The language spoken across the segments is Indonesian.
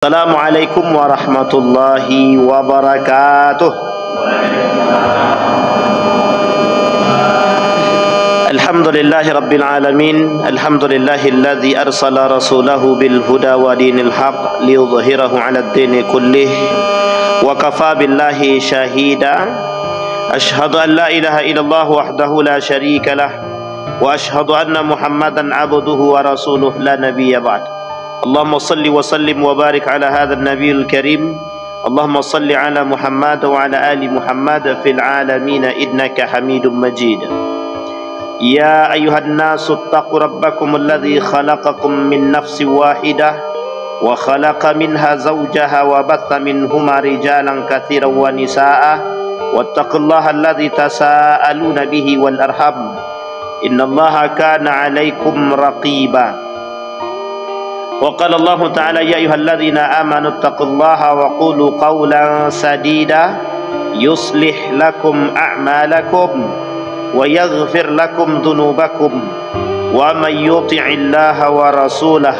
Assalamualaikum warahmatullahi wabarakatuh. Alhamdulillahi rabbil alamin. Alhamdulillahilladzi arsala rasulahu bil huda wa dinil haq liyudhhirahu 'ala ad-dini kullih wa kafa billahi shahida. Ashhadu an la ilaha illallah wahdahu la syarika lah wa ashhadu anna Muhammadan 'abduhu wa rasuluh la nabiyya ba'd. Allahumma salli wa sallim wa barik ala hadha an-nabiyil karim. Allahumma salli ala Muhammad wa ala ali Muhammad fil alamin innaka Hamidum Majid. Ya ayyuhan nasu ittaqu rabbakum alladhi khalaqakum min nafsin wahidah wa khalaqa minha zawjaha wa batha minhuma rijalan katsiran wa nisaa'a wattaqullaha alladhi tasaaluna bihi wal arham innallaha kana 'alaikum raqiba. وقال الله تعالى يا أيها الذين آمنوا اتقوا الله وقولوا قولا سديدا يصلح لكم أعمالكم ويغفر لكم ذنوبكم ومن يطع الله ورسوله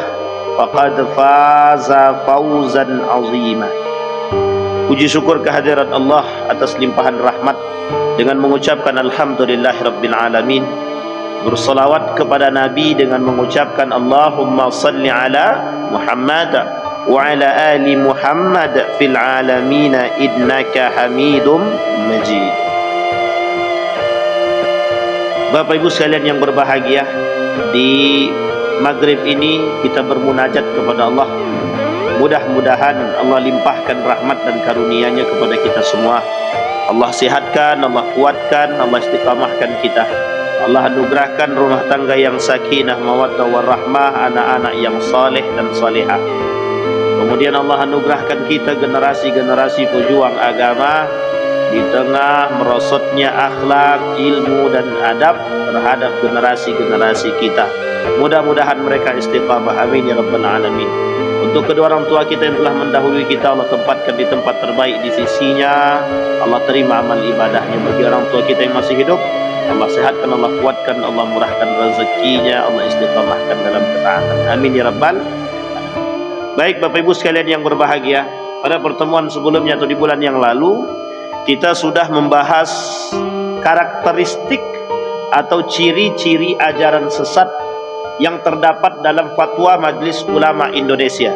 فقد فاز فوزا عظيما. Puji syukur kehadirat Allah atas limpahan rahmat dengan mengucapkan alhamdulillahirabbil alamin. Bersalawat kepada Nabi dengan mengucapkan Allahumma salli ala Muhammad wa ala ali Muhammad fil alamin innaka Hamidum Majid. Bapak Ibu sekalian yang berbahagia, di maghrib ini kita bermunajat kepada Allah. Mudah-mudahan Allah limpahkan rahmat dan karunia-Nya kepada kita semua. Allah sihatkan, Allah kuatkan, Allah istiqamahkan kita. Allah anugerahkan rumah tangga yang sakinah, mawaddah warahmah, anak-anak yang saleh dan salihah. Kemudian Allah anugerahkan kita generasi-generasi pejuang agama di tengah merosotnya akhlak, ilmu dan adab terhadap generasi-generasi kita. Mudah-mudahan mereka istiqamah, amin ya rabbal alamin. Untuk kedua orang tua kita yang telah mendahului kita, Allah tempatkan di tempat terbaik di sisinya. Allah terima amal ibadahnya. Bagi orang tua kita yang masih hidup, Allah sehatkan, Allah kuatkan, Allah murahkan rezekinya, Allah istiqamahkan dalam ketaatan. Amin ya rabbal. Baik Bapak Ibu sekalian yang berbahagia, pada pertemuan sebelumnya atau di bulan yang lalu kita sudah membahas karakteristik atau ciri-ciri ajaran sesat yang terdapat dalam fatwa Majelis Ulama Indonesia.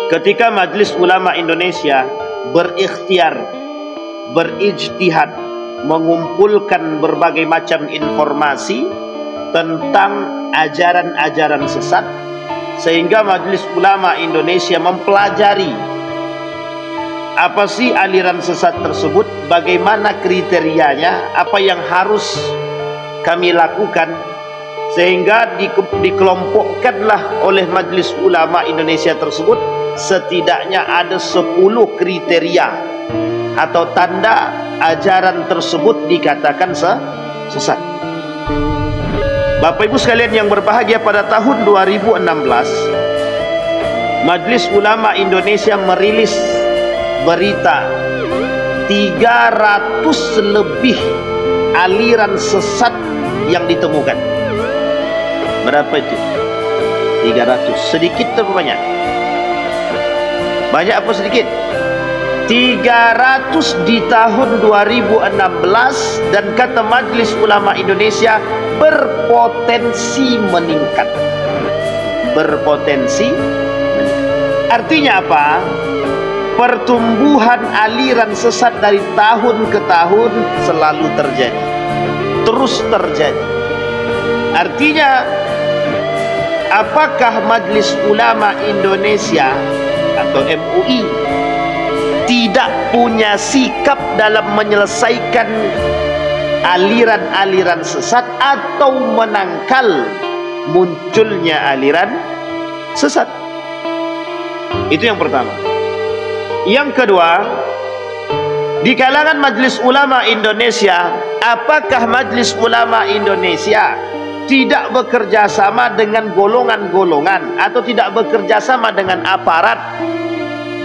Ketika Majelis Ulama Indonesia berikhtiar, berijtihad, mengumpulkan berbagai macam informasi tentang ajaran-ajaran sesat, sehingga Majelis Ulama Indonesia mempelajari apa sih aliran sesat tersebut, bagaimana kriterianya, apa yang harus kami lakukan, sehingga dikelompokkanlah oleh Majelis Ulama Indonesia tersebut setidaknya ada 10 kriteria atau tanda ajaran tersebut dikatakan sesat. Bapak Ibu sekalian yang berbahagia, pada tahun 2016 Majelis Ulama Indonesia merilis berita 300 lebih aliran sesat yang ditemukan. Berapa itu? 300. Sedikit atau banyak? Banyak apa sedikit? 300 di tahun 2016, dan kata Majelis Ulama Indonesia berpotensi meningkat. Berpotensi meningkat. Artinya apa? Pertumbuhan aliran sesat dari tahun ke tahun selalu terjadi, terus terjadi. Artinya, apakah Majelis Ulama Indonesia atau MUI tidak punya sikap dalam menyelesaikan aliran-aliran sesat atau menangkal munculnya aliran sesat? Itu yang pertama. Yang kedua, di kalangan Majelis Ulama Indonesia, apakah Majelis Ulama Indonesia tidak bekerja sama dengan golongan-golongan atau tidak bekerja sama dengan aparat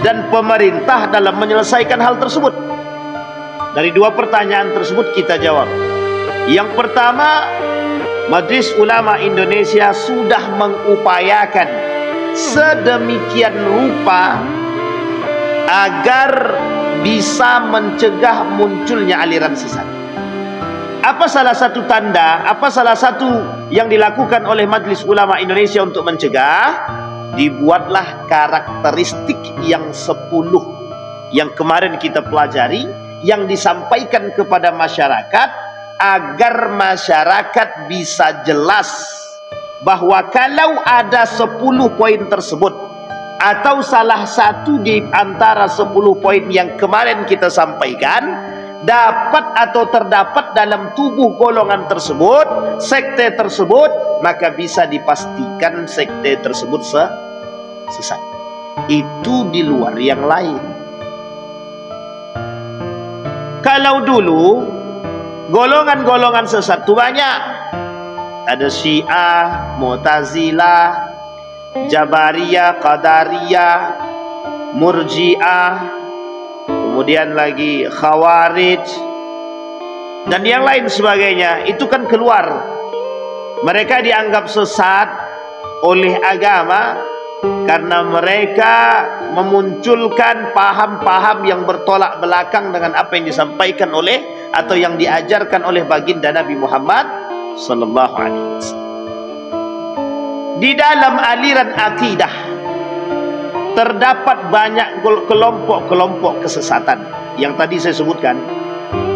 dan pemerintah dalam menyelesaikan hal tersebut? Dari dua pertanyaan tersebut kita jawab. Yang pertama, Majelis Ulama Indonesia sudah mengupayakan sedemikian rupa agar bisa mencegah munculnya aliran sesat. Apa salah satu tanda, apa salah satu yang dilakukan oleh Majelis Ulama Indonesia untuk mencegah? Dibuatlah karakteristik yang 10 yang kemarin kita pelajari, yang disampaikan kepada masyarakat agar masyarakat bisa jelas bahwa kalau ada 10 poin tersebut atau salah satu di antara 10 poin yang kemarin kita sampaikan dapat atau terdapat dalam tubuh golongan tersebut, sekte tersebut, maka bisa dipastikan sekte tersebut sesat. Itu di luar yang lain. Kalau dulu golongan-golongan sesat itu banyak. Ada Syiah, Mu'tazilah, Jabariyah, Qadariyah, Murji'ah, kemudian lagi Khawarij, dan yang lain sebagainya. Itu kan keluar. Mereka dianggap sesat oleh agama karena mereka memunculkan paham-paham yang bertolak belakang dengan apa yang disampaikan oleh atau yang diajarkan oleh baginda Nabi Muhammad sallallahu alaihi wasallam. Di dalam aliran akidah terdapat banyak kelompok-kelompok kesesatan yang tadi saya sebutkan.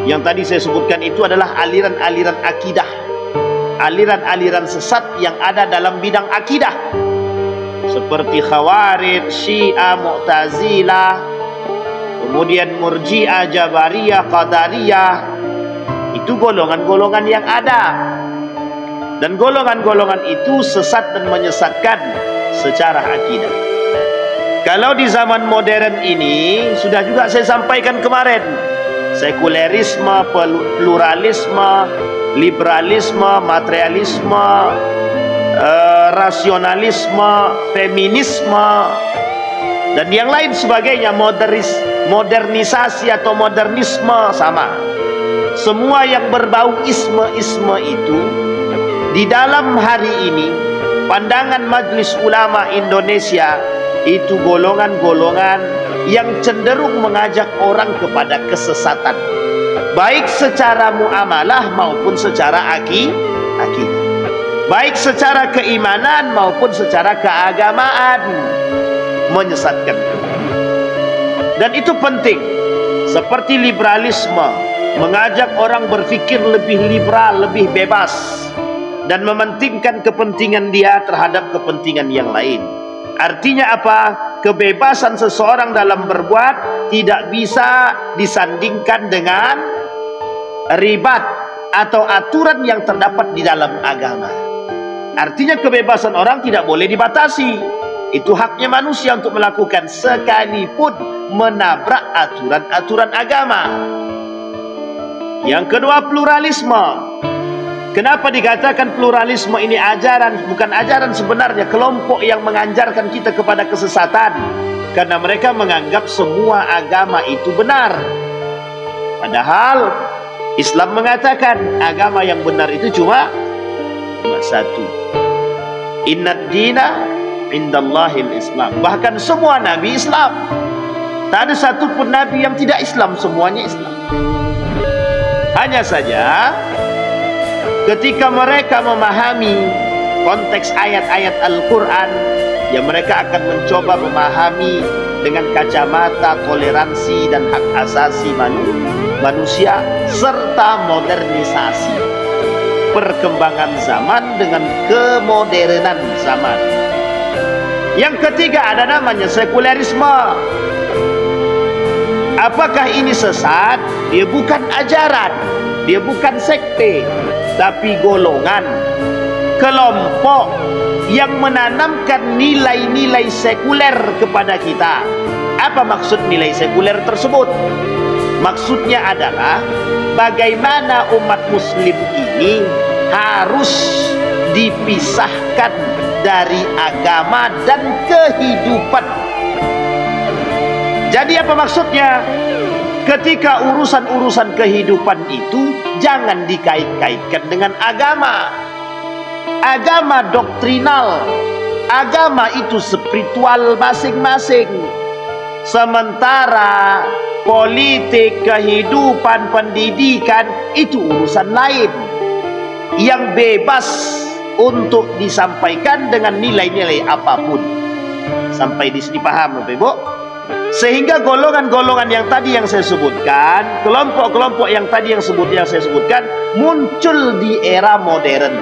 Yang tadi saya sebutkan itu adalah aliran-aliran akidah, aliran-aliran sesat yang ada dalam bidang akidah, seperti Khawarij, Syiah, Mu'tazilah, kemudian Murji'ah, Jabariyah, Qadariyah. Itu golongan-golongan yang ada, dan golongan-golongan itu sesat dan menyesatkan secara akidah. Kalau di zaman modern ini, sudah juga saya sampaikan kemarin, sekulerisme, pluralisme, liberalisme, materialisme, rasionalisme, feminisme, dan yang lain sebagainya, modernisasi atau modernisme, sama. Semua yang berbau isme-isme itu, di dalam hari ini pandangan Majelis Ulama Indonesia itu golongan-golongan yang cenderung mengajak orang kepada kesesatan, baik secara muamalah maupun secara akidah, baik secara keimanan maupun secara keagamaan, menyesatkan. Dan itu penting. Seperti liberalisme, mengajak orang berpikir lebih liberal, lebih bebas, dan mementingkan kepentingan dia terhadap kepentingan yang lain. Artinya apa? Kebebasan seseorang dalam berbuat tidak bisa disandingkan dengan ribat atau aturan yang terdapat di dalam agama. Artinya kebebasan orang tidak boleh dibatasi. Itu haknya manusia untuk melakukan sekalipun menabrak aturan-aturan agama. Yang kedua, pluralisme. Kenapa dikatakan pluralisme ini ajaran? Bukan ajaran sebenarnya, kelompok yang menganjarkan kita kepada kesesatan. Karena mereka menganggap semua agama itu benar. Padahal Islam mengatakan agama yang benar itu cuma satu. Innad dina indallahil Islam. Bahkan semua nabi Islam. Tak ada satu pun nabi yang tidak Islam, semuanya Islam. Hanya saja ketika mereka memahami konteks ayat-ayat Al-Quran, ya mereka akan mencoba memahami dengan kacamata toleransi dan hak asasi manusia serta modernisasi, perkembangan zaman dengan kemodernan zaman. Yang ketiga ada namanya sekulerisme. Apakah ini sesat? Dia bukan ajaran, dia bukan sekte, tapi golongan, kelompok yang menanamkan nilai-nilai sekuler kepada kita. Apa maksud nilai sekuler tersebut? Maksudnya adalah bagaimana umat muslim ini harus dipisahkan dari agama dan kehidupan. Jadi apa maksudnya? Ketika urusan-urusan kehidupan itu jangan dikait-kaitkan dengan agama. Agama doktrinal, Agama itu spiritual masing-masing. Sementara politik, kehidupan, pendidikan itu urusan lain yang bebas untuk disampaikan dengan nilai-nilai apapun. Sampai di sini paham Bapak Ibu? Sehingga golongan-golongan yang tadi yang saya sebutkan, kelompok-kelompok yang tadi yang saya sebutkan muncul di era modern.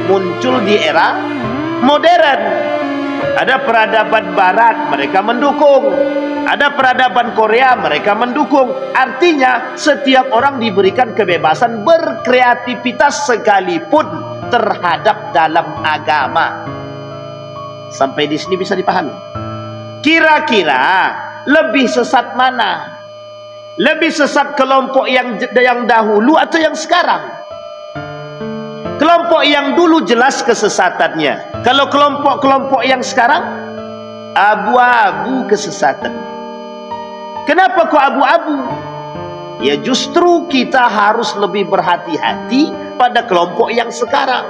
Muncul di era modern. Ada peradaban barat, mereka mendukung. Ada peradaban Korea, mereka mendukung. Artinya setiap orang diberikan kebebasan berkreativitas sekalipun terhadap dalam agama. Sampai di sini bisa dipahami? Kira-kira lebih sesat mana? Lebih sesat kelompok yang dahulu atau yang sekarang? Kelompok yang dulu jelas kesesatannya. Kalau kelompok-kelompok yang sekarang abu-abu kesesatan. Kenapa kok abu-abu? Ya justru kita harus lebih berhati-hati pada kelompok yang sekarang.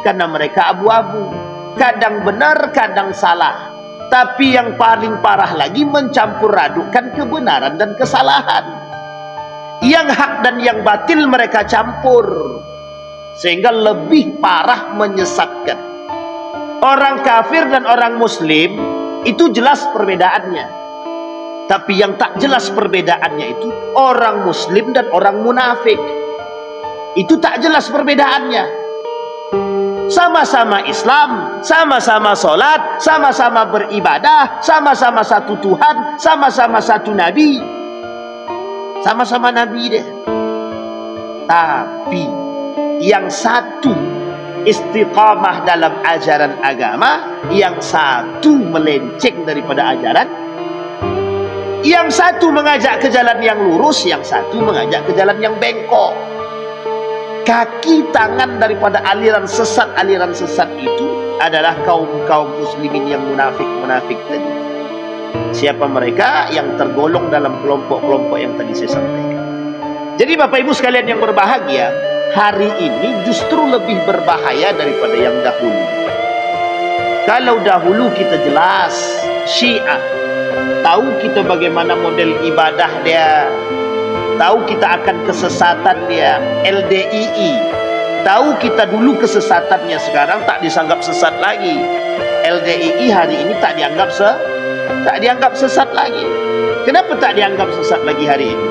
Karena mereka abu-abu. Kadang benar, kadang salah. Tapi yang paling parah lagi mencampur adukkan kebenaran dan kesalahan. Yang hak dan yang batil mereka campur. Sehingga lebih parah menyesatkan. Orang kafir dan orang muslim itu jelas perbedaannya. Tapi yang tak jelas perbedaannya itu orang muslim dan orang munafik. Itu tak jelas perbedaannya. Sama-sama Islam, sama-sama sholat, sama-sama beribadah, sama-sama satu Tuhan, sama-sama satu Nabi. Sama-sama Nabi deh. Tapi yang satu istiqamah dalam ajaran agama, yang satu melenceng daripada ajaran, yang satu mengajak ke jalan yang lurus, yang satu mengajak ke jalan yang bengkok. Kaki tangan daripada aliran sesat itu adalah kaum-kaum muslimin yang munafik tadi. Siapa mereka? Yang tergolong dalam kelompok-kelompok yang tadi saya sampaikan. Jadi Bapak Ibu sekalian yang berbahagia, hari ini justru lebih berbahaya daripada yang dahulu. Kalau dahulu kita jelas Syiah, tahu kita bagaimana model ibadah dia, tahu kita akan kesesatan dia. LDII, tahu kita dulu kesesatannya, sekarang tak dianggap sesat lagi. LDII hari ini tak dianggap sesat lagi. Kenapa tak dianggap sesat lagi hari ini?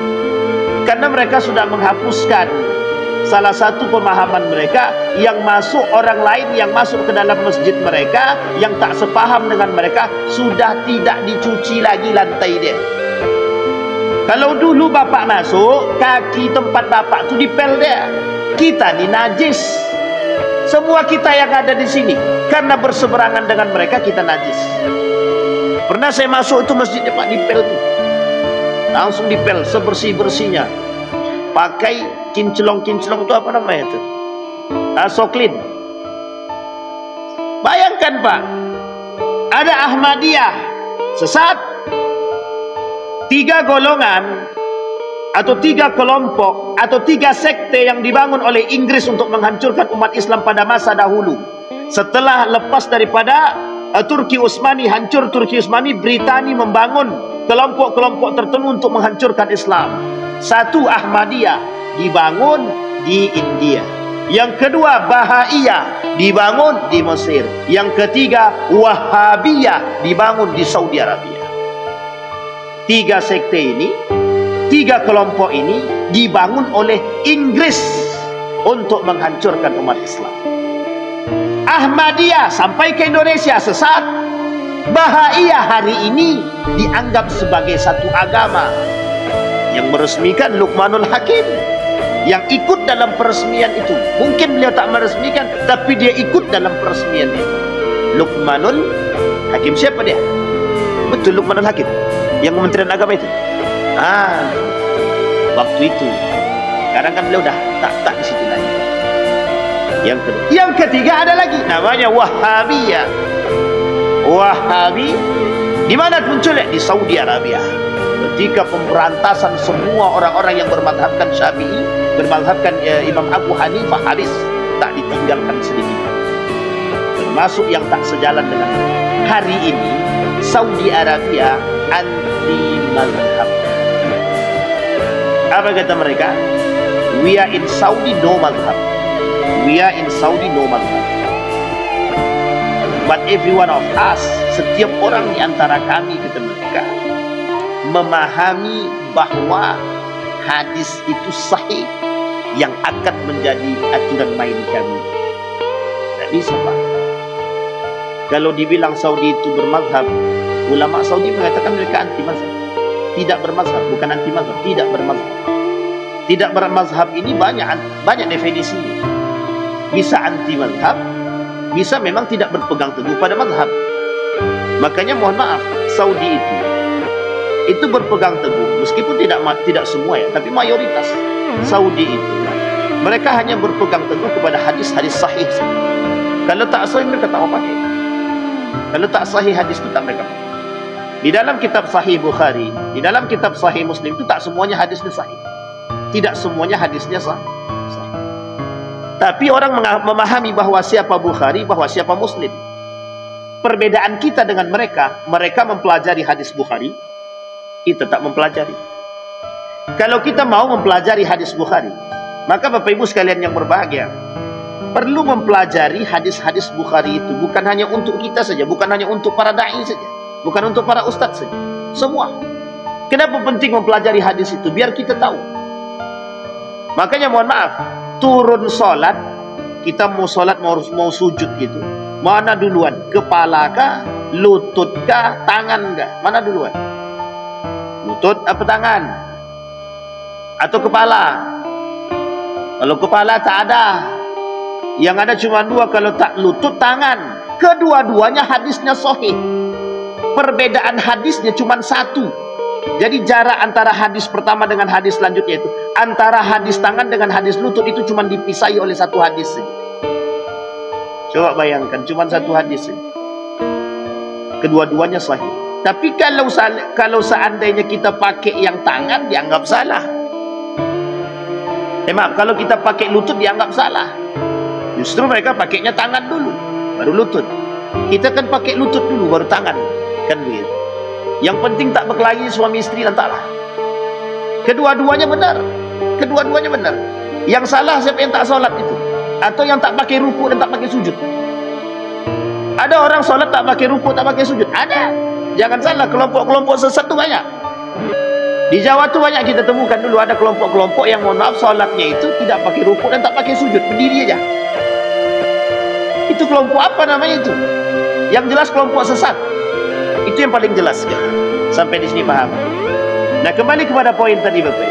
Karena mereka sudah menghapuskan salah satu pemahaman mereka, yang masuk orang lain yang masuk ke dalam masjid mereka, yang tak sepaham dengan mereka, sudah tidak dicuci lagi lantai dia. Kalau dulu bapak masuk, kaki tempat bapak tu dipel dia. Kita ni najis. Semua kita yang ada di sini, karena berseberangan dengan mereka, kita najis. Pernah saya masuk itu masjid Pak, dipel tu. Langsung dipel sebersih-bersihnya. Pakai kinclong-kinclong itu apa namanya itu? Soklin. Bayangkan Pak, ada Ahmadiyah sesat, 3 golongan atau 3 kelompok atau 3 sekte yang dibangun oleh Inggris untuk menghancurkan umat Islam pada masa dahulu. Setelah lepas daripada Turki Utsmani, hancur Turki Utsmani, Britania membangun kelompok-kelompok tertentu untuk menghancurkan Islam. 1 Ahmadiyah dibangun di India. Yang kedua Bahaiyah dibangun di Mesir. Yang ketiga Wahhabiyah dibangun di Saudi Arabia. 3 sekte ini, 3 kelompok ini dibangun oleh Inggris untuk menghancurkan umat Islam. Ahmadiyah sampai ke Indonesia sesat. Bahaiyah hari ini dianggap sebagai satu agama. Yang meresmikan Luqmanul Hakim, yang ikut dalam peresmian itu. Mungkin beliau tak meresmikan, tapi dia ikut dalam peresmian itu. Luqmanul Hakim, siapa dia? Betul, Luqmanul Hakim, yang Kementerian Agama itu. Waktu itu. Sekarang kan beliau dah tak di situ lagi. Yang kedua, yang ketiga ada lagi, namanya Wahhabiyah. Wahhabi di mana munculnya? Di Saudi Arabia. Ketika pemberantasan semua orang-orang yang bermadhabkan Syafi'i, bermadhabkan Imam Abu Hanifah, habis, tak ditinggalkan sedikit. termasuk yang tak sejalan dengan hari ini. Saudi Arabia anti mazhab. Apa kata mereka? We are in Saudi no mazhab. We are in Saudi no mazhab. But every one of us, setiap orang di antara kami, kata mereka, memahami bahawa hadis itu sahih yang akan menjadi aturan main kami. Tak bisa, Pak. Kalau dibilang Saudi itu bermazhab, ulama Saudi mengatakan mereka anti mazhab. Tidak bermazhab, bukan anti mazhab, tidak bermazhab. Tidak bermazhab ini banyak definisi. Bisa anti mazhab, bisa memang tidak berpegang teguh pada mazhab. Makanya mohon maaf, Saudi itu berpegang teguh, meskipun tidak semua ya, tapi mayoritas Saudi itu mereka hanya berpegang teguh kepada hadis-hadis sahih. Kalau tak sahih mereka tak mau pakai. Kalau tak sahih hadis itu tak mereka pakai. Di dalam kitab Sahih Bukhari, di dalam kitab Sahih Muslim itu tak semuanya hadisnya sahih. Tidak semuanya hadisnya sahih. Tapi orang memahami bahawa siapa Bukhari, bahawa siapa Muslim. Perbedaan kita dengan mereka mempelajari hadis Bukhari, kita tak mempelajari. Kalau kita mau mempelajari hadis Bukhari, maka Bapak Ibu sekalian yang berbahagia, perlu mempelajari hadis-hadis Bukhari itu bukan hanya untuk kita saja, bukan hanya untuk para da'i saja, bukan untuk para ustaz saja, semua. Kenapa penting mempelajari hadis itu? Biar kita tahu. Makanya mohon maaf, turun solat, kita mau solat mau sujud gitu, mana duluan? Kepala kah, lutut kah, tangan kah? Mana duluan? Lutut apa tangan? Atau kepala? Kalau kepala tak ada, yang ada cuma dua, kalau tak lutut, tangan. Kedua-duanya hadisnya sahih. Perbedaan hadisnya cuma satu. Jadi jarak antara hadis pertama dengan hadis selanjutnya itu, antara hadis tangan dengan hadis lutut itu cuma dipisahi oleh satu hadis saja. Coba bayangkan, cuma satu hadis saja. Kedua-duanya sahih. Tapi kalau seandainya kita pakai yang tangan, dianggap salah. Maaf, kalau kita pakai lutut dianggap salah. Justru mereka pakainya tangan dulu, baru lutut. Kita kan pakai lutut dulu, baru tangan. Kan begitu. Yang penting tak berkelahi suami istri dan taklah. Kedua-duanya benar. Kedua-duanya benar. Yang salah siapa yang tak solat itu, atau yang tak pakai ruku dan tak pakai sujud. Ada orang solat tak pakai ruku, tak pakai sujud. Ada. Jangan salah, kelompok-kelompok sesat tu banyak. Di Jawa tu banyak kita temukan dulu ada kelompok-kelompok yang mohon maaf solatnya itu tidak pakai ruku dan tak pakai sujud, berdiri aja. Itu kelompok apa namanya itu? Yang jelas kelompok sesat. Itu yang paling jelas ya. Sampai di sini paham. Nah, kembali kepada poin tadi Bapak.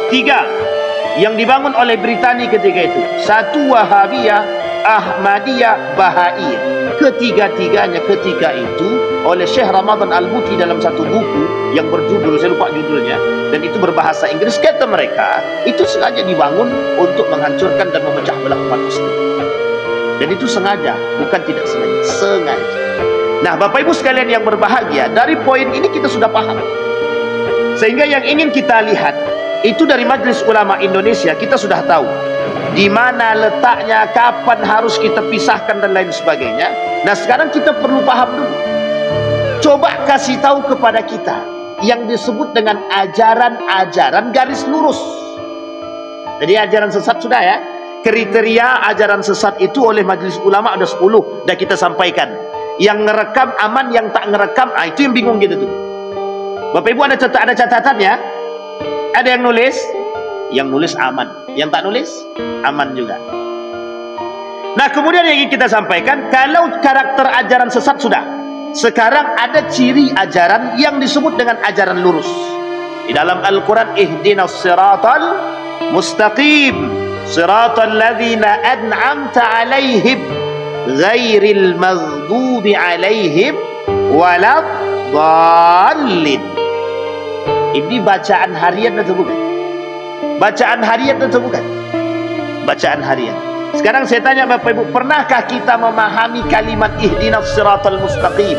3 yang dibangun oleh Britania ketika itu. 1 Wahabiyah, Ahmadiyah, Bahaiyah. Ketiga-tiganya ketika itu oleh Syekh Ramadan Al-Buti dalam satu buku yang berjudul, saya lupa judulnya, dan itu berbahasa Inggris. Kata mereka, itu sengaja dibangun untuk menghancurkan dan memecah belah umat Muslim. Dan itu sengaja, bukan tidak sengaja, sengaja. Nah, Bapak Ibu sekalian yang berbahagia, dari poin ini kita sudah paham. Sehingga yang ingin kita lihat, itu dari Majelis Ulama Indonesia, kita sudah tahu di mana letaknya, kapan harus kita pisahkan dan lain sebagainya. Nah, sekarang kita perlu paham dulu. Coba kasih tahu kepada kita yang disebut dengan ajaran-ajaran garis lurus. Jadi ajaran sesat sudah ya. Kriteria ajaran sesat itu oleh Majelis Ulama ada 10, dah kita sampaikan. Yang ngerekam aman, yang tak ngerekam, itu yang bingung gitu tuh. Bapak Ibu ada catatannya? Ada yang nulis? Yang nulis aman, yang tak nulis aman juga. Nah, kemudian yang ingin kita sampaikan, kalau karakter ajaran sesat sudah, sekarang ada ciri ajaran yang disebut dengan ajaran lurus. Di dalam Al-Quran, ihdinas siratal mustaqim, siratal ladzina an'amta alaihim ghairil maghdubi alaihim waladdallin. Ini bacaan harian atau bukan? Bacaan harian atau bukan? Bacaan harian. Sekarang saya tanya Bapak Ibu, pernahkah kita memahami kalimat ihdinas siratal mustaqim?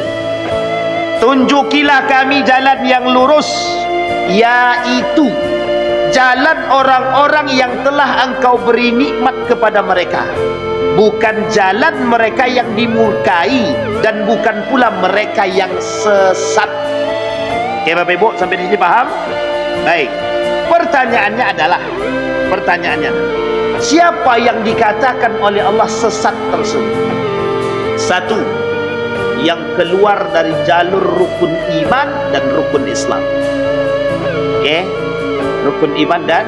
Tunjukilah kami jalan yang lurus, yaitu jalan orang-orang yang telah Engkau beri nikmat kepada mereka. bukan jalan mereka yang dimurkai, dan bukan pula mereka yang sesat. Oke Bapak Ibu, sampai di sini paham? Baik. Pertanyaannya, siapa yang dikatakan oleh Allah sesat tersebut? Satu, yang keluar dari jalur rukun iman dan rukun Islam. Oke, rukun iman dan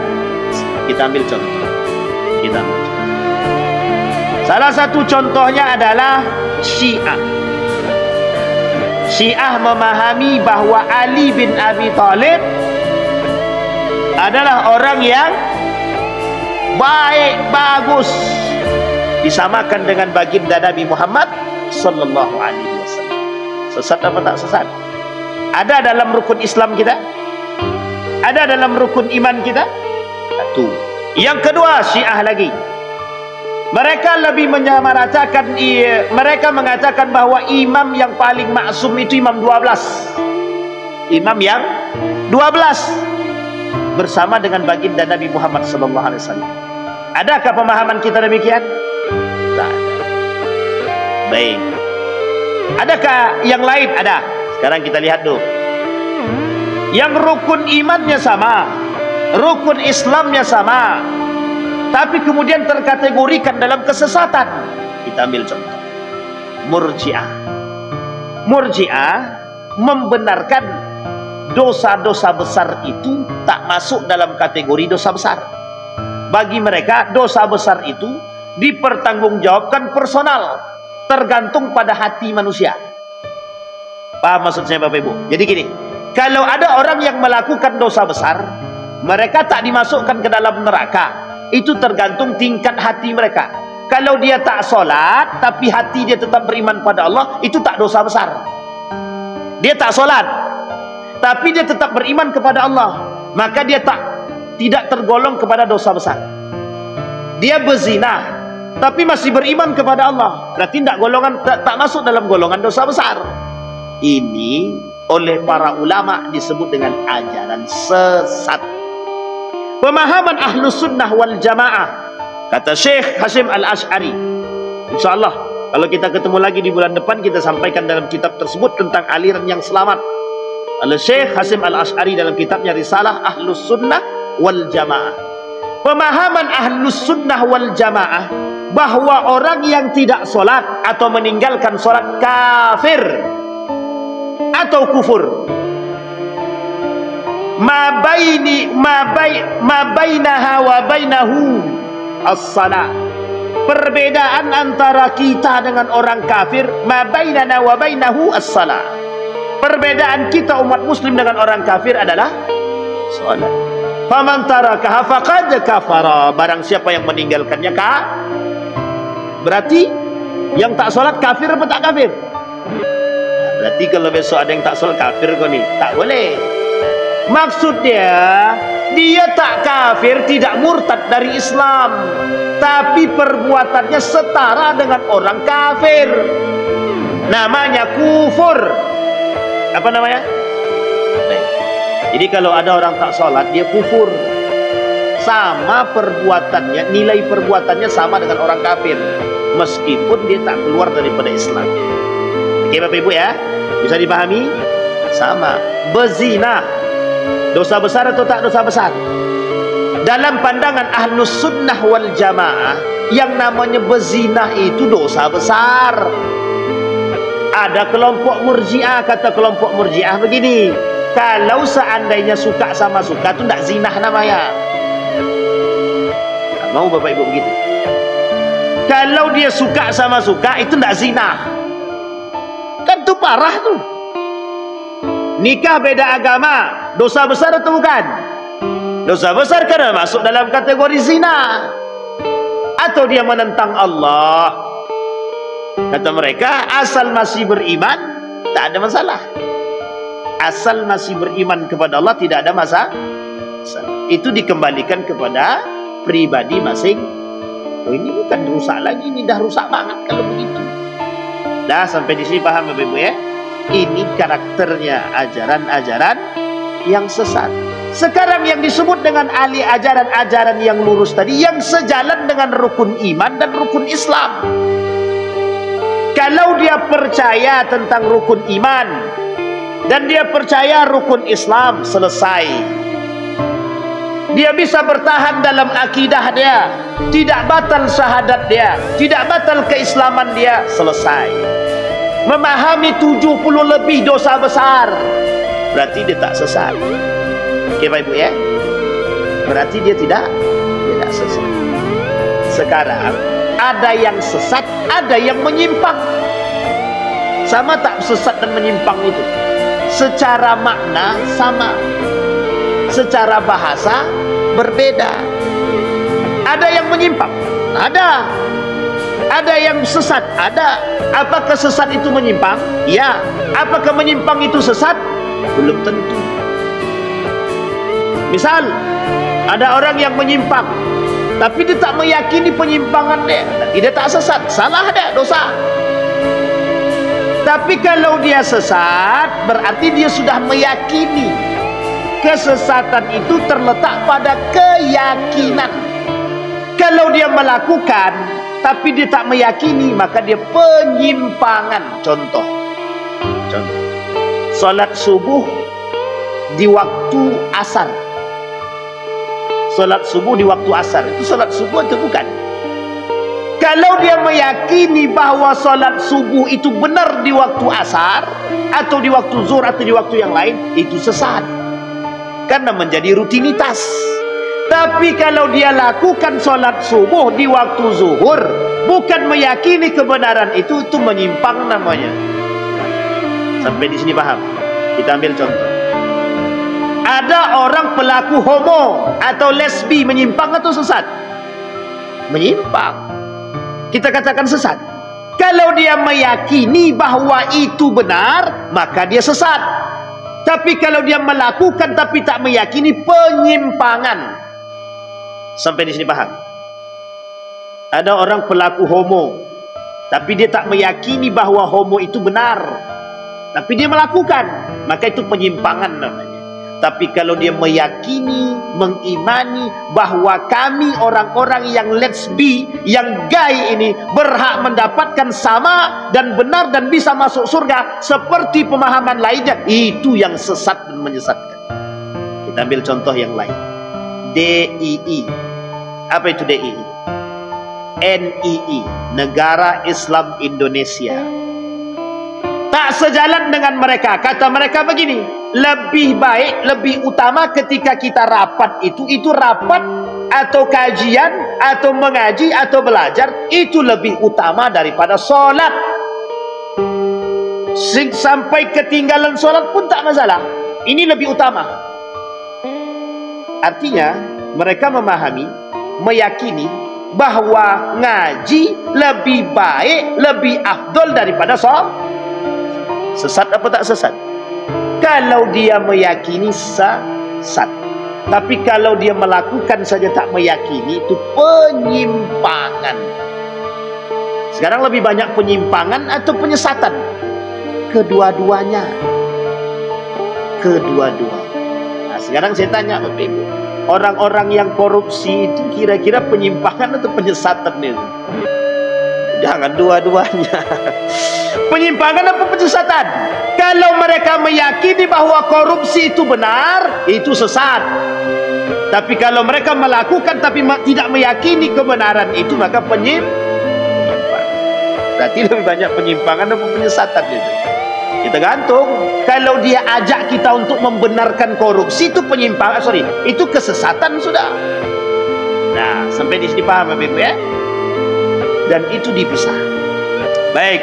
kita ambil contoh. Salah satu contohnya adalah Syiah. Syiah memahami bahwa Ali bin Abi Thalib adalah orang yang baik, bagus, disamakan dengan baginda Nabi Muhammad sallallahu alaihi wasallam. Sesat apa tak sesat? Ada dalam rukun Islam kita? Ada dalam rukun iman kita? Satu. Yang kedua, Syiah lagi. Mereka lebih menyamaratakan, mereka mengatakan bahwa imam yang paling maksum itu imam 12. Imam yang 12 bersama dengan baginda Nabi Muhammad sallallahu alaihi wasallam. Adakah pemahaman kita demikian? Tak ada. Baik. Adakah yang lain? Ada. Sekarang kita lihat dulu. Yang rukun imannya sama, rukun Islamnya sama, tapi kemudian terkategorikan dalam kesesatan. Kita ambil contoh Murji'ah. Murji'ah membenarkan dosa-dosa besar itu tak masuk dalam kategori dosa besar. Bagi mereka dosa besar itu dipertanggungjawabkan personal, tergantung pada hati manusia. Paham maksud saya Bapak Ibu? Jadi gini, kalau ada orang yang melakukan dosa besar, mereka tak dimasukkan ke dalam neraka. Itu tergantung tingkat hati mereka. Kalau dia tak solat, tapi hati dia tetap beriman pada Allah, itu tak dosa besar. Dia tak solat, tapi dia tetap beriman kepada Allah, maka dia tidak tergolong kepada dosa besar. Dia berzina, tapi masih beriman kepada Allah, berarti tak masuk dalam golongan dosa besar. Ini oleh para ulama disebut dengan ajaran sesat. Pemahaman Ahlus Sunnah wal Jamaah, kata Syekh Hasyim Al-Asy'ari, InsyaAllah kalau kita ketemu lagi di bulan depan, kita sampaikan dalam kitab tersebut tentang aliran yang selamat. Syekh Hasyim Al-Asy'ari dalam kitabnya Risalah Ahlus Sunnah wal Jamaah. Pemahaman Ahlus Sunnah wal Jamaah bahwa orang yang tidak solat atau meninggalkan solat kafir atau kufur. Ma bainaha wa bainahu as-salat. Perbedaan antara kita dengan orang kafir, ma bainana wa bainahu as-salat. Perbedaan kita umat muslim dengan orang kafir adalah salat. Faman tarakaha faqad kafara. Barang siapa yang meninggalkannya berarti yang tak salat kafir apa tak kafir? Berarti kalau besok ada yang tak salat kafir kau ni, tak boleh. Maksudnya dia tak kafir, tidak murtad dari Islam, tapi perbuatannya setara dengan orang kafir. Namanya kufur. Apa namanya? Baik. Jadi kalau ada orang tak sholat, dia kufur. Sama perbuatannya, nilai perbuatannya sama dengan orang kafir, meskipun dia tak keluar daripada Islam. Oke Bapak Ibu ya, bisa dipahami? Sama. Berzina, dosa besar atau tak dosa besar? Dalam pandangan Ahlus Sunnah wal Jamaah, yang namanya berzina itu dosa besar. Ada kelompok Murji'ah, kata kelompok Murji'ah begini, kalau seandainya suka sama suka itu tidak zina namanya. Mau Bapak Ibu begitu? Kalau dia suka sama suka itu tidak zina, kan itu parah tuh. Nikah beda agama, dosa besar atau bukan? Dosa besar karena masuk dalam kategori zina. Atau dia menentang Allah. Kata mereka, asal masih beriman tak ada masalah. Asal masih beriman kepada Allah tidak ada masalah. Itu dikembalikan kepada pribadi masing. Oh, ini bukan rusak lagi, ini dah rusak banget kalau begitu. Dah sampai di sini paham Bapak Ibu ya? Ini karakternya ajaran-ajaran yang sesat. Sekarang yang disebut dengan ahli ajaran-ajaran yang lurus tadi, yang sejalan dengan rukun iman dan rukun Islam. Kalau dia percaya tentang rukun iman dan dia percaya rukun Islam, selesai. Dia bisa bertahan dalam akidah dia, tidak batal syahadat dia, tidak batal keislaman dia, selesai. Memahami 70 lebih dosa besar, berarti dia tak sesat. Oke Bapak Ibu ya, berarti dia tidak sesat. Sekarang ada yang sesat, ada yang menyimpang. Sama tak sesat dan menyimpang itu? Secara makna sama, secara bahasa berbeda. Ada yang menyimpang, ada yang sesat, ada. Apakah sesat itu menyimpang? Ya. Apakah menyimpang itu sesat? Belum tentu. Misal ada orang yang menyimpang, tapi dia tak meyakini penyimpangan dia, dia tak sesat, salah dia, dosa. Tapi kalau dia sesat, berarti dia sudah meyakini. Kesesatan itu terletak pada keyakinan. Kalau dia melakukan tapi dia tak meyakini, maka dia penyimpangan. Contoh, salat subuh di waktu asar. Salat subuh di waktu asar, itu salat subuh atau bukan? Kalau dia meyakini bahwa salat subuh itu benar di waktu asar, atau di waktu zuhur, atau di waktu yang lain, itu sesat, karena menjadi rutinitas. Tapi kalau dia lakukan salat subuh di waktu zuhur, bukan meyakini kebenaran itu menyimpang namanya. Sampai di sini paham? Kita ambil contoh. Ada orang pelaku homo atau lesbi, menyimpang atau sesat? Menyimpang. Kita katakan sesat. Kalau dia meyakini bahwa itu benar, maka dia sesat. Tapi kalau dia melakukan tapi tak meyakini, penyimpangan. Sampai di sini paham? Ada orang pelaku homo, tapi dia tak meyakini bahwa homo itu benar, tapi dia melakukan, maka itu penyimpangan namanya. Tapi kalau dia meyakini, mengimani bahwa kami orang-orang yang lesbi, yang gay ini berhak mendapatkan sama dan benar dan bisa masuk surga seperti pemahaman lainnya, itu yang sesat dan menyesatkan. Kita ambil contoh yang lain. DII. Apa itu DII? NII, Negara Islam Indonesia. Tak sejalan dengan mereka. Kata mereka begini, lebih baik, lebih utama ketika kita rapat itu rapat atau kajian atau mengaji atau belajar, itu lebih utama daripada solat. Sampai ketinggalan solat pun tak masalah, ini lebih utama. Artinya mereka memahami, meyakini bahwa ngaji lebih baik, lebih afdol daripada solat. Sesat apa tak sesat? Kalau dia meyakini, sesat. Tapi kalau dia melakukan saja tak meyakini, itu penyimpangan. Sekarang lebih banyak penyimpangan atau penyesatan? Kedua-duanya. Nah, sekarang saya tanya Bapak Ibu, orang-orang yang korupsi itu kira-kira penyimpangan atau penyesatan itu? Jangan dua-duanya. Penyimpangan apa penyesatan? Kalau mereka meyakini bahwa korupsi itu benar, itu sesat. Tapi kalau mereka melakukan tapi tidak meyakini kebenaran itu, maka penyimpangan. Berarti lebih banyak penyimpangan atau penyesatan itu? Kita gantung. Kalau dia ajak kita untuk membenarkan korupsi, itu penyimpangan, itu kesesatan sudah. Nah, sampai di sini paham Bapak Ibu ya? Dan itu dipisah. Baik,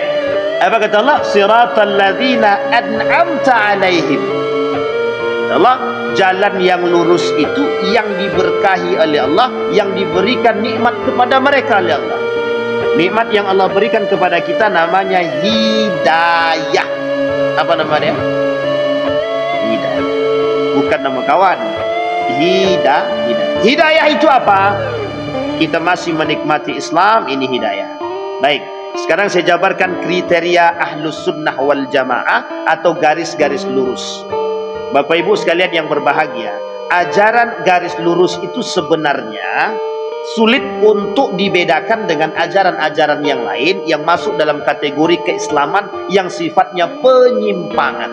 apa kata Allah? Siratal ladzina an'amta alaihim. Allah, jalan yang lurus itu yang diberkahi oleh Allah, yang diberikan nikmat kepada mereka oleh Allah. Nikmat yang Allah berikan kepada kita namanya hidayah. Apa namanya? Hidayah. Bukan nama kawan. Hidayah. Hidayah itu apa? Kita masih menikmati Islam, ini hidayah. Baik, sekarang saya jabarkan kriteria Ahlus Sunnah wal Jamaah atau garis-garis lurus. Bapak Ibu sekalian yang berbahagia, ajaran garis lurus itu sebenarnya sulit untuk dibedakan dengan ajaran-ajaran yang lain yang masuk dalam kategori keislaman yang sifatnya penyimpangan.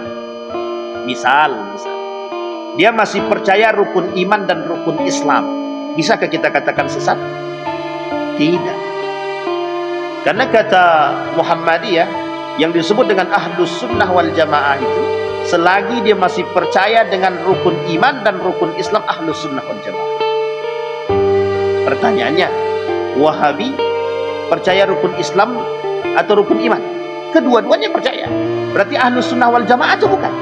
Misal, dia masih percaya rukun iman dan rukun Islam. Bisakah kita katakan sesat? Tidak. Karena kata Muhammadiyah yang disebut dengan Ahlus Sunnah wal Jamaah itu, selagi dia masih percaya dengan rukun iman dan rukun Islam, Ahlus Sunnah wal Jamaah. Pertanyaannya, Wahabi percaya rukun Islam atau rukun iman? Kedua-duanya percaya. Berarti Ahlus Sunnah wal Jamaah atau bukan?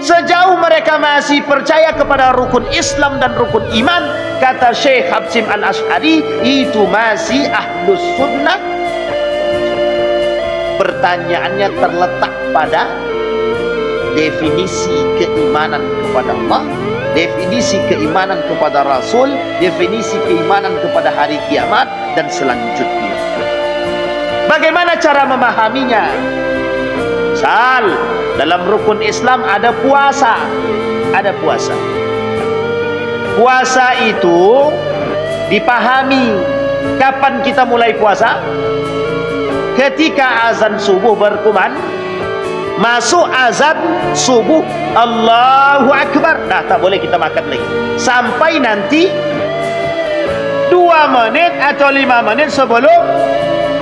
Sejauh mereka masih percaya kepada rukun Islam dan rukun iman, kata Syekh Habsim Al-Ash'ari, itu masih Ahlus Sunnah. Pertanyaannya terletak pada definisi keimanan kepada Allah, definisi keimanan kepada Rasul, definisi keimanan kepada hari kiamat, dan selanjutnya. Bagaimana cara memahaminya? Misal, dalam rukun Islam ada puasa. Ada puasa. Puasa itu dipahami. Kapan kita mulai puasa? Ketika azan subuh berkumandang. Masuk azan subuh, Allahu Akbar. Nah, tak boleh kita makan lagi sampai nanti 2 menit atau 5 menit sebelum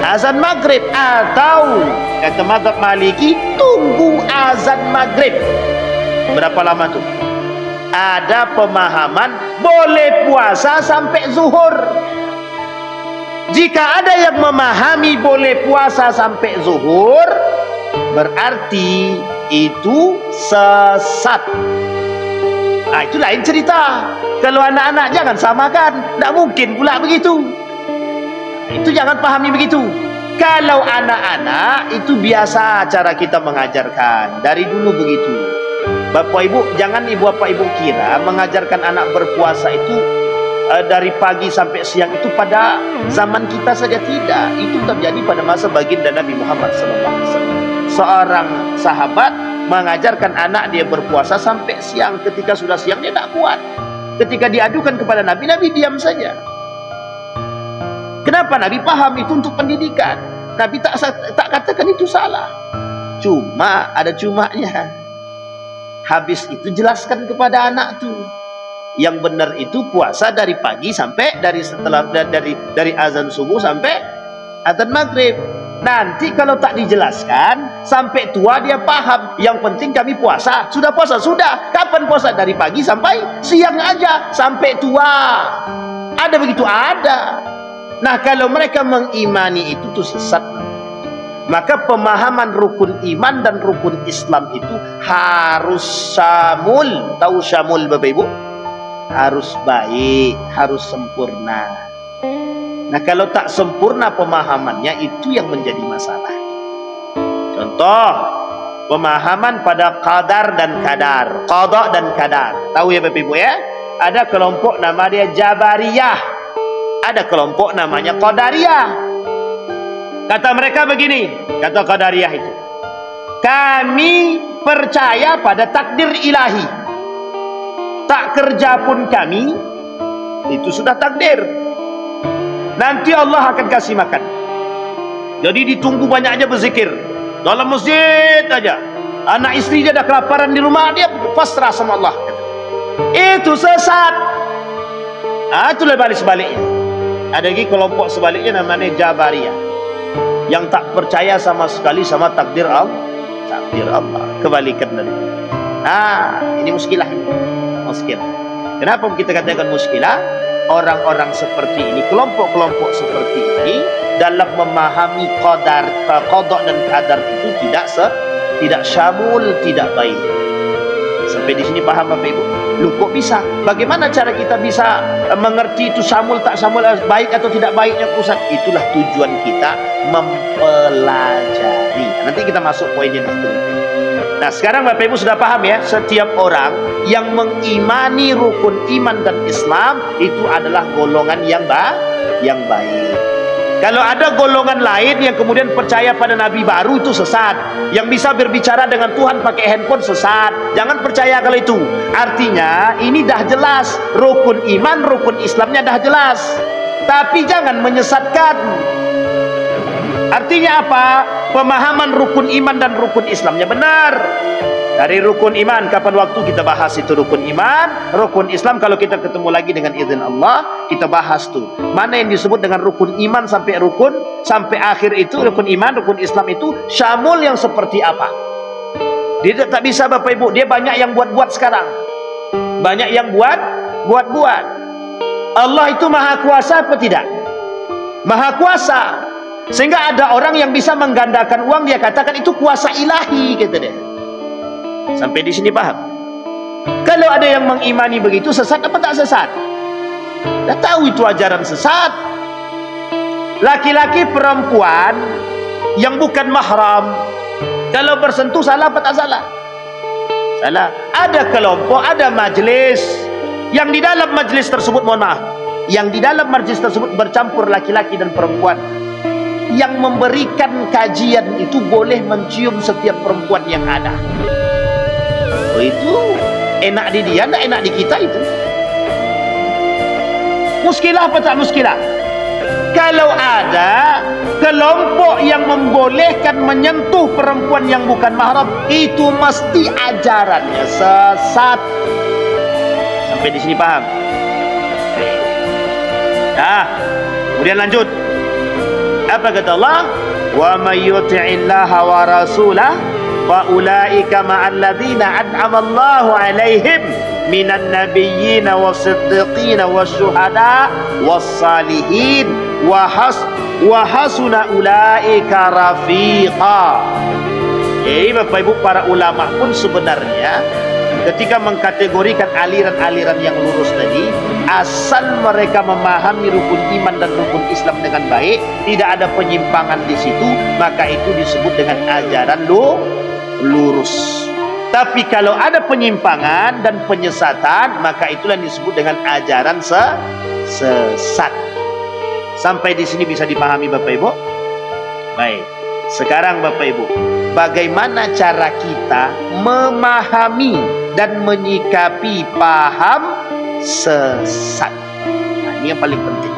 azan maghrib. Atau kata mazhab Maliki, tunggu azan maghrib. Berapa lama tuh? Ada pemahaman boleh puasa sampai zuhur. Jika ada yang memahami boleh puasa sampai zuhur, berarti itu sesat. Nah, itu lain cerita. Kalau anak-anak jangan samakan. Tak mungkin pula begitu. Itu jangan pahami begitu. Kalau anak-anak itu biasa cara kita mengajarkan. Dari dulu begitu. Bapak Ibu, jangan Bapak Ibu kira mengajarkan anak berpuasa itu dari pagi sampai siang itu pada zaman kita saja. Tidak. Itu terjadi pada masa baginda Nabi Muhammad SAW. Seorang sahabat mengajarkan anak dia berpuasa sampai siang. Ketika sudah siang dia tak kuat. Ketika diadukan kepada Nabi, Nabi diam saja. Kenapa? Nabi paham itu untuk pendidikan. Nabi tak katakan itu salah. Cuma ada cumanya. Habis itu jelaskan kepada anak tuh. Yang benar itu puasa dari pagi sampai dari azan subuh sampai azan maghrib. Nanti kalau tak dijelaskan, sampai tua dia paham. Yang penting kami puasa. Sudah puasa? Sudah. Kapan puasa? Dari pagi sampai siang aja. Sampai tua. Ada begitu? Ada. Nah, kalau mereka mengimani itu tuh sesat. Maka pemahaman rukun iman dan rukun Islam itu harus syamul. Tahu syamul Bapak Ibu? Harus baik, harus sempurna. Nah, kalau tak sempurna pemahamannya, itu yang menjadi masalah. Contoh, pemahaman pada qadar dan kadar, qada dan kadar. Tahu ya Bapak Ibu ya? Ada kelompok nama dia Jabariyah. Ada kelompok namanya Qadariyah. Kata mereka begini, kata Qadariyah itu, kami percaya pada takdir ilahi. Tak kerja pun kami, itu sudah takdir. Nanti Allah akan kasih makan. Jadi ditunggu banyaknya berzikir dalam masjid aja. Anak istri dia dah kelaparan di rumah, dia pasrah sama Allah. Itu sesat. Ah, itulah balik sebaliknya. Ada lagi kelompok sebaliknya namanya Jabariyah, yang tak percaya sama sekali sama takdir Allah. Takdir Allah, kebalikan dari. Nah, ini muskilah ini. Muskilah. Kenapa kita katakan muskilah? Orang-orang seperti ini, kelompok-kelompok seperti ini, dalam memahami qadar, qada dan kadar itu tidak syamul, tidak baik. Sampai di sini paham Bapak Ibu? Loh, kok bisa? Bagaimana cara kita bisa mengerti itu syamul tak syamul, baik atau tidak baiknya Ustaz? Itulah tujuan kita mempelajari. Nanti kita masuk poinnya itu. Nah, sekarang Bapak Ibu sudah paham ya, setiap orang yang mengimani rukun iman dan Islam itu adalah golongan yang baik. Kalau ada golongan lain yang kemudian percaya pada nabi baru, itu sesat. Yang bisa berbicara dengan Tuhan pakai handphone, sesat. Jangan percaya kalau itu. Artinya ini dah jelas, rukun iman, rukun Islamnya dah jelas. Tapi jangan menyesatkan. Artinya apa? Pemahaman rukun iman dan rukun Islamnya benar. Dari rukun iman, kapan waktu kita bahas itu rukun iman. Rukun Islam kalau kita ketemu lagi dengan izin Allah, kita bahas tuh mana yang disebut dengan rukun iman sampai akhir itu. Rukun iman, rukun Islam itu syamul yang seperti apa. Dia tak bisa Bapak Ibu. Dia banyak yang buat-buat sekarang. Banyak yang buat-buat. Allah itu maha kuasa apa tidak? Maha kuasa. Sehingga ada orang yang bisa menggandakan uang, dia katakan itu kuasa ilahi, kata dia. Sampai di sini paham? Kalau ada yang mengimani begitu, sesat apa tak sesat? Dah tahu itu ajaran sesat. Laki-laki perempuan yang bukan mahram, kalau bersentuh salah apa tak salah? Salah. Ada kelompok, ada majlis yang di dalam majlis tersebut, mohon maaf, yang di dalam majlis tersebut bercampur laki-laki dan perempuan. Yang memberikan kajian itu boleh mencium setiap perempuan yang ada. Oh, itu enak di dia, tak enak di kita itu. Muskilah apa tak muskilah? Kalau ada kelompok yang membolehkan menyentuh perempuan yang bukan mahram, itu mesti ajarannya sesat. Sampai di sini paham? Nah, kemudian lanjut. Apa kata Allah? Wa may yuti'illaha wa rasulah fa ulaika ma'al ladzina an'ama Allahu 'alaihim minan nabiyyin was-siddiqin wasyuhada was-salihin wa hasuna ulaika rafiqa. Jadi Bapak Ibu para ulama pun sebenarnya ketika mengkategorikan aliran-aliran yang lurus tadi, asal mereka memahami rukun iman dan rukun Islam dengan baik, tidak ada penyimpangan di situ, maka itu disebut dengan ajaran lurus. Tapi kalau ada penyimpangan dan penyesatan, maka itulah yang disebut dengan ajaran sesat. Sampai di sini bisa dipahami Bapak Ibu? Baik. Sekarang Bapak Ibu, bagaimana cara kita memahami dan menyikapi paham sesat? Nah, ini yang paling penting.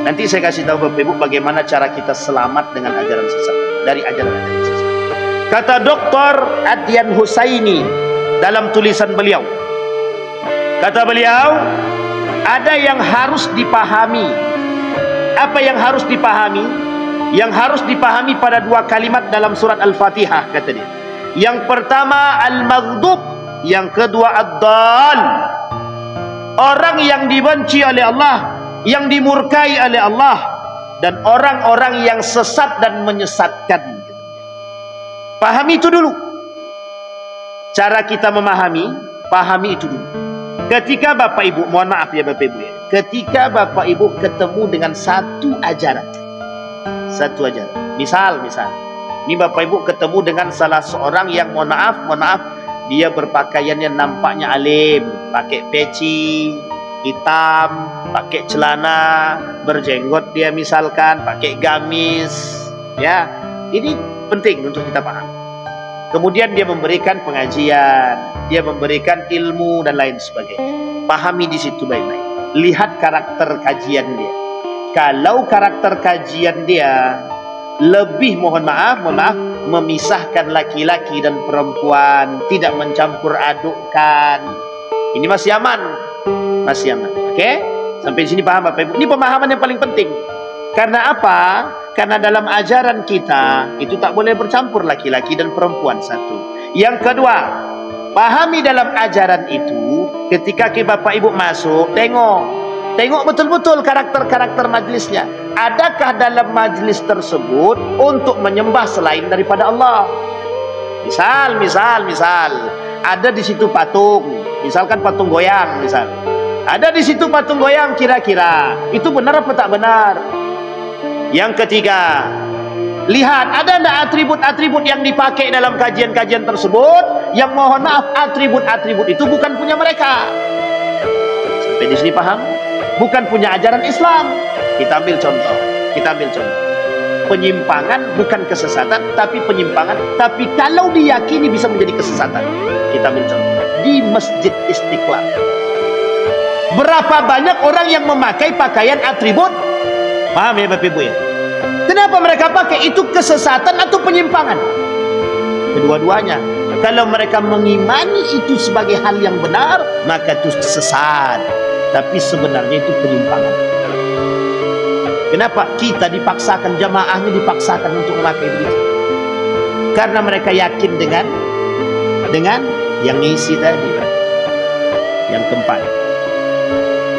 Nanti saya kasih tahu Bapak Ibu bagaimana cara kita selamat dengan ajaran sesat, dari ajaran-ajaran sesat. Kata Dr. Adyan Husaini dalam tulisan beliau, kata beliau, ada yang harus dipahami. Apa yang harus dipahami? Yang harus dipahami pada dua kalimat dalam surat Al-Fatihah, kata dia. Yang pertama al-maghdub, yang kedua ad-dal. Orang yang dibenci oleh Allah, yang dimurkai oleh Allah, dan orang-orang yang sesat dan menyesatkan. Pahami itu dulu. Cara kita memahami, pahami itu dulu. Ketika Bapak Ibu, mohon maaf ya Bapak Ibu ya, ketika Bapak Ibu ketemu dengan satu ajaran, misal ini Bapak Ibu ketemu dengan salah seorang yang mohon maaf, dia berpakaiannya nampaknya alim, pakai peci hitam, pakai celana, berjenggot, dia misalkan pakai gamis, ya, ini penting untuk kita paham. Kemudian dia memberikan pengajian, dia memberikan ilmu dan lain sebagainya. Pahami di situ baik-baik. Lihat karakter kajian dia. Kalau karakter kajian dia lebih mohon maaf memisahkan laki-laki dan perempuan, tidak mencampur adukkan, ini masih aman. Oke? Sampai di sini paham Bapak Ibu? Ini pemahaman yang paling penting. Karena apa? Karena dalam ajaran kita itu tak boleh bercampur laki-laki dan perempuan, satu. Yang kedua, pahami dalam ajaran itu ketika Bapak Ibu masuk, tengok betul-betul karakter-karakter majlisnya. Adakah dalam majlis tersebut untuk menyembah selain daripada Allah? Misal ada di situ patung, misalkan patung goyang, misal. Ada di situ patung goyang, kira-kira itu benar apa tak benar? Yang ketiga, lihat ada tidak atribut-atribut yang dipakai dalam kajian-kajian tersebut, yang mohon maaf atribut-atribut itu bukan punya mereka. Sampai di sini paham? Bukan punya ajaran Islam. Kita ambil contoh. Kita ambil contoh. Penyimpangan bukan kesesatan, tapi penyimpangan. Tapi kalau diyakini bisa menjadi kesesatan. Kita ambil contoh. Di Masjid Istiqlal. Berapa banyak orang yang memakai pakaian atribut? Paham ya Bapak Ibu ya? Kenapa mereka pakai? Itu kesesatan atau penyimpangan? Kedua-duanya. Kalau mereka mengimani itu sebagai hal yang benar, maka itu sesat. Tapi sebenarnya itu penyimpangan. Kenapa? Kita dipaksakan, jamaahnya dipaksakan untuk memakai begitu. Karena mereka yakin dengan yang ngisi tadi. Yang keempat.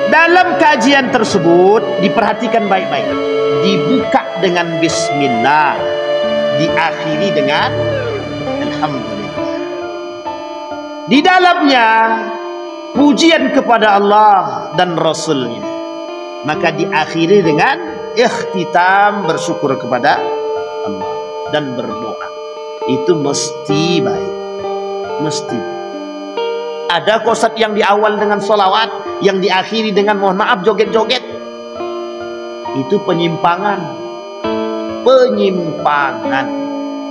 Dalam kajian tersebut diperhatikan baik-baik. Dibuka dengan bismillah, diakhiri dengan alhamdulillah. Di dalamnya pujian kepada Allah dan Rasulnya. Maka diakhiri dengan ikhtitam, bersyukur kepada Allah dan berdoa. Itu mesti baik. Mesti. Ada kosat yang di awal dengan solawat, yang diakhiri dengan mohon maaf joget-joget. Itu penyimpangan. Penyimpangan.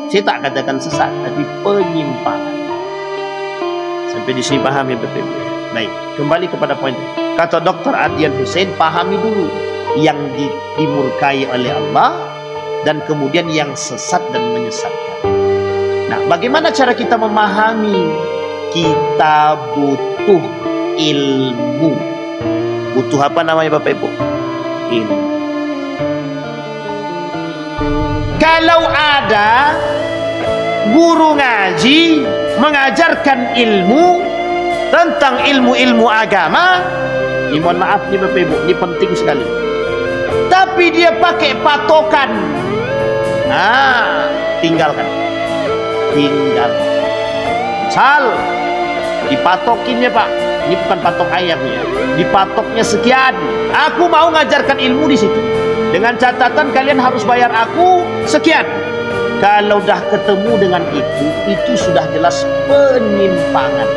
Saya tak katakan sesat, tapi penyimpangan. Sampai di sini paham ya Bapak Ibu. Baik, kembali kepada poin. Kata Dr. Adian Hussein, pahami dulu yang dimurkai oleh Allah dan kemudian yang sesat dan menyesatkan. Nah, bagaimana cara kita memahami? Kita butuh ilmu. Butuh apa namanya Bapak Ibu? Ilmu. Kalau ada guru ngaji mengajarkan ilmu tentang ilmu-ilmu agama, ini mohon maaf nih Bapak Ibu, ini penting sekali. Tapi dia pakai patokan, tinggalkan. Misal dipatokinnya Pak, ini bukan patok ayamnya, dipatoknya sekian. Aku mau ngajarkan ilmu di situ. Dengan catatan kalian harus bayar aku sekian. Kalau dah ketemu dengan itu sudah jelas penyimpangan.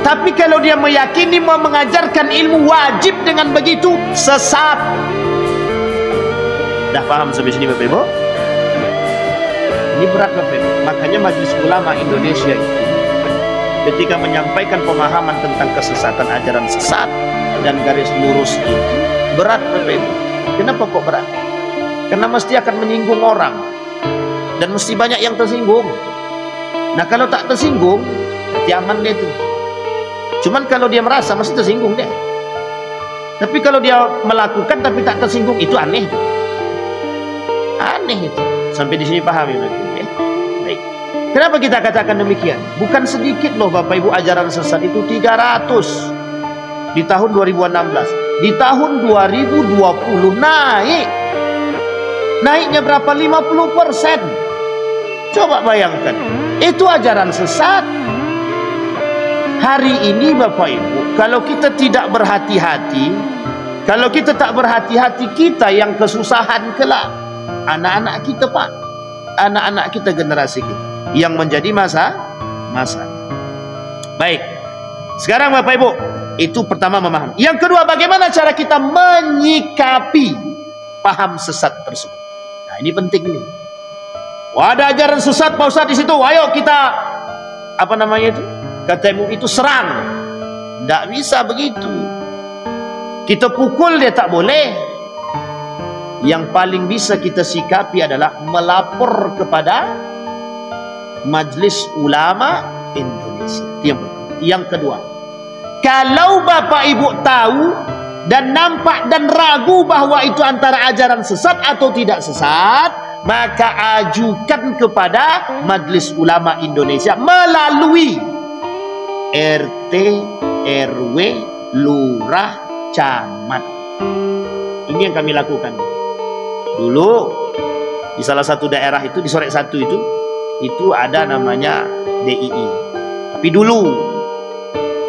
Tapi kalau dia meyakini mau mengajarkan ilmu wajib dengan begitu, sesat. Dah paham sampai sini Bapak Ibu? Ini berat Bapak Ibu. Makanya Majelis Ulama Indonesia itu ketika menyampaikan pemahaman tentang kesesatan ajaran sesat dan garis lurus itu berat Bapak Ibu. Kenapa kok berat? Karena mesti akan menyinggung orang dan mesti banyak yang tersinggung. Nah kalau tak tersinggung, aman deh itu. Cuman kalau dia merasa mesti tersinggung deh. Tapi kalau dia melakukan tapi tak tersinggung, itu aneh. Aneh itu. Sampai di sini paham ya Bapak Ibu? Baik. Kenapa kita katakan demikian? Bukan sedikit loh Bapak Ibu, ajaran sesat itu 300 di tahun 2016. Di tahun 2020 naik. Naiknya berapa? 50%. Coba bayangkan. Itu ajaran sesat. Hari ini Bapak Ibu, kalau kita tidak berhati-hati, kalau kita tak berhati-hati, kita yang kesusahan kelak. Anak-anak kita Pak, anak-anak kita, generasi kita yang menjadi masa. Baik, sekarang Bapak Ibu, itu pertama memahami. Yang kedua, bagaimana cara kita menyikapi paham sesat tersebut. Nah ini penting nih. Wah, ada ajaran sesat Pak Ustadz di situ, ayo kita apa namanya itu, kata MUI itu serang. Tidak bisa begitu. Kita pukul dia tak boleh. Yang paling bisa kita sikapi adalah melapor kepada Majelis Ulama Indonesia. Yang kedua, kalau Bapak Ibu tahu dan nampak dan ragu bahwa itu antara ajaran sesat atau tidak sesat, maka ajukan kepada Majelis Ulama Indonesia melalui RT, RW, lurah, camat. Ini yang kami lakukan. Dulu di salah satu daerah itu, di Sorek 1 itu ada namanya DII. Tapi dulu,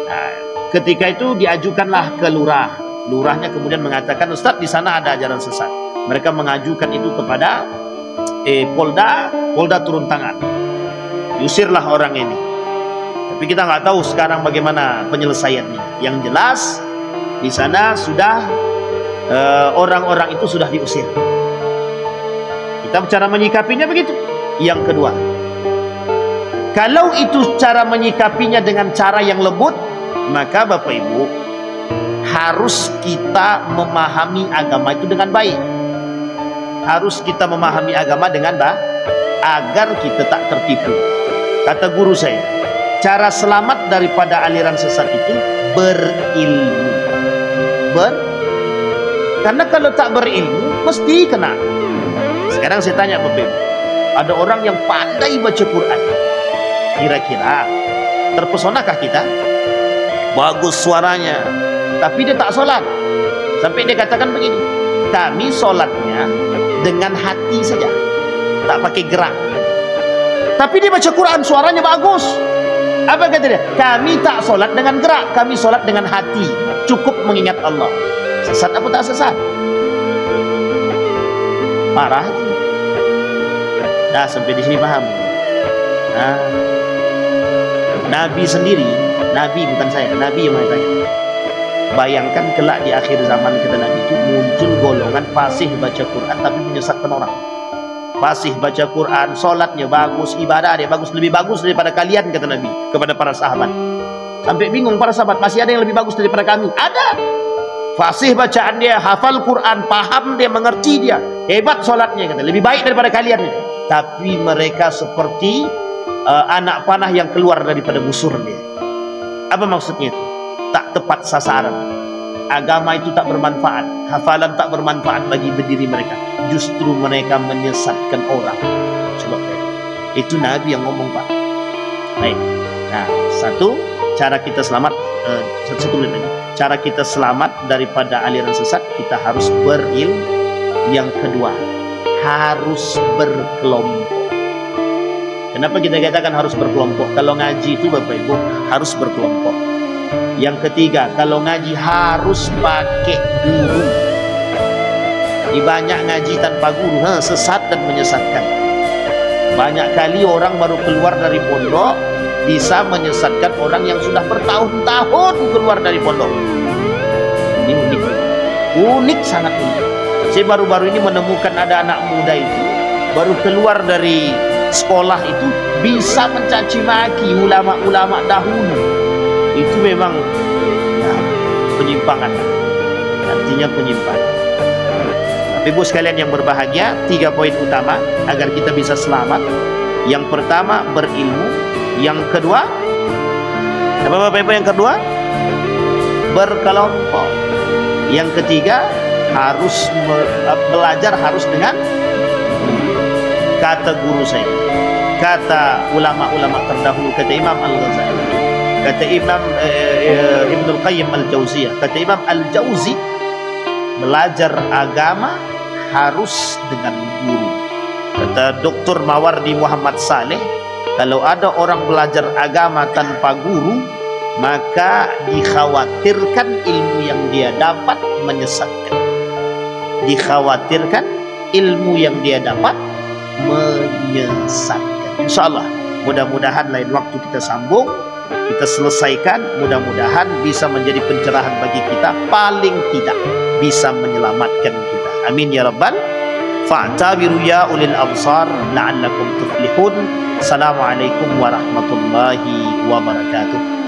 nah, ketika itu diajukanlah ke lurah. Lurahnya kemudian mengatakan, Ustadz di sana ada ajaran sesat. Mereka mengajukan itu kepada Polda turun tangan. Diusirlah orang ini. Tapi kita nggak tahu sekarang bagaimana penyelesaiannya. Yang jelas di sana sudah orang-orang itu sudah diusir. Kita cara menyikapinya begitu. Yang kedua, kalau itu cara menyikapinya dengan cara yang lembut, maka Bapak Ibu harus kita memahami agama itu dengan baik. Harus kita memahami agama dengan baik agar kita tak tertipu. Kata guru saya, cara selamat daripada aliran sesat itu berilmu. Karena kalau tak berilmu mesti kena. Sekarang saya tanya Bapak Ibu, ada orang yang pandai baca Quran, kira-kira terpesonakah kita? Bagus suaranya, tapi dia tak solat. Sampai dia katakan begini, kami solatnya dengan hati saja, tak pakai gerak. Tapi dia baca Quran, suaranya bagus. Apa kata dia? Kami tak solat dengan gerak, kami solat dengan hati, cukup mengingat Allah. Sesat apa tak sesat? Parah itu. Dah sampai di sini paham. Nah, Nabi sendiri, Nabi bukan saya, Nabi yang mengatakan, bayangkan kelak di akhir zaman kata Nabi itu muncul golongan fasih baca Quran tapi menyesatkan orang. Fasih baca Quran, solatnya bagus, ibadah dia bagus, lebih bagus daripada kalian kata Nabi kepada para sahabat. Sampai bingung para sahabat, masih ada yang lebih bagus daripada kami? Ada. Fasih bacaan dia, hafal Quran, paham dia, mengerti dia, hebat solatnya kata, lebih baik daripada kalian. Tapi mereka seperti anak panah yang keluar daripada busur dia. Apa maksudnya itu? Tak tepat sasaran. Agama itu tak bermanfaat, hafalan tak bermanfaat bagi diri mereka. Justru mereka menyesatkan orang. Coba itu Nabi yang ngomong, Pak. Baik. Nah, satu cara kita selamat, satu lagi. Cara kita selamat daripada aliran sesat, kita harus berilmu. Yang kedua, harus berkelompok. Kenapa kita katakan harus berkelompok? Kalau ngaji itu Bapak Ibu harus berkelompok. Yang ketiga, kalau ngaji harus pakai guru. Di banyak ngaji tanpa guru, sesat dan menyesatkan. Banyak kali orang baru keluar dari pondok bisa menyesatkan orang yang sudah bertahun-tahun keluar dari pondok. Ini unik, unik, sangat unik. Saya baru-baru ini menemukan ada anak muda itu baru keluar dari sekolah itu bisa mencaci maki ulama-ulama dahulu. Itu memang ya, penyimpangan, artinya penyimpangan. Tapi Ibu sekalian yang berbahagia, 3 poin utama agar kita bisa selamat. Yang pertama, berilmu. Yang kedua, apa Bapak Ibu yang kedua? Berkelompok. Yang ketiga, harus belajar harus dengan kata guru saya, kata ulama-ulama terdahulu, kata Imam Al-Ghazali, kata Imam Ibnul Qayyim Al-Jauziyah, kata Imam Al-Jauzi, belajar agama harus dengan guru. Kata Dr. Mawardi Muhammad Saleh, kalau ada orang belajar agama tanpa guru, maka dikhawatirkan ilmu yang dia dapat menyesatkan. Dikhawatirkan ilmu yang dia dapat menyesatkan. InsyaAllah, mudah-mudahan lain waktu kita sambung, kita selesaikan. Mudah-mudahan bisa menjadi pencerahan bagi kita, paling tidak bisa menyelamatkan kita. Amin ya Rabbal. Fa'tabiru ya ulil absar la'allakum tuflihun. Assalamualaikum warahmatullahi wabarakatuh.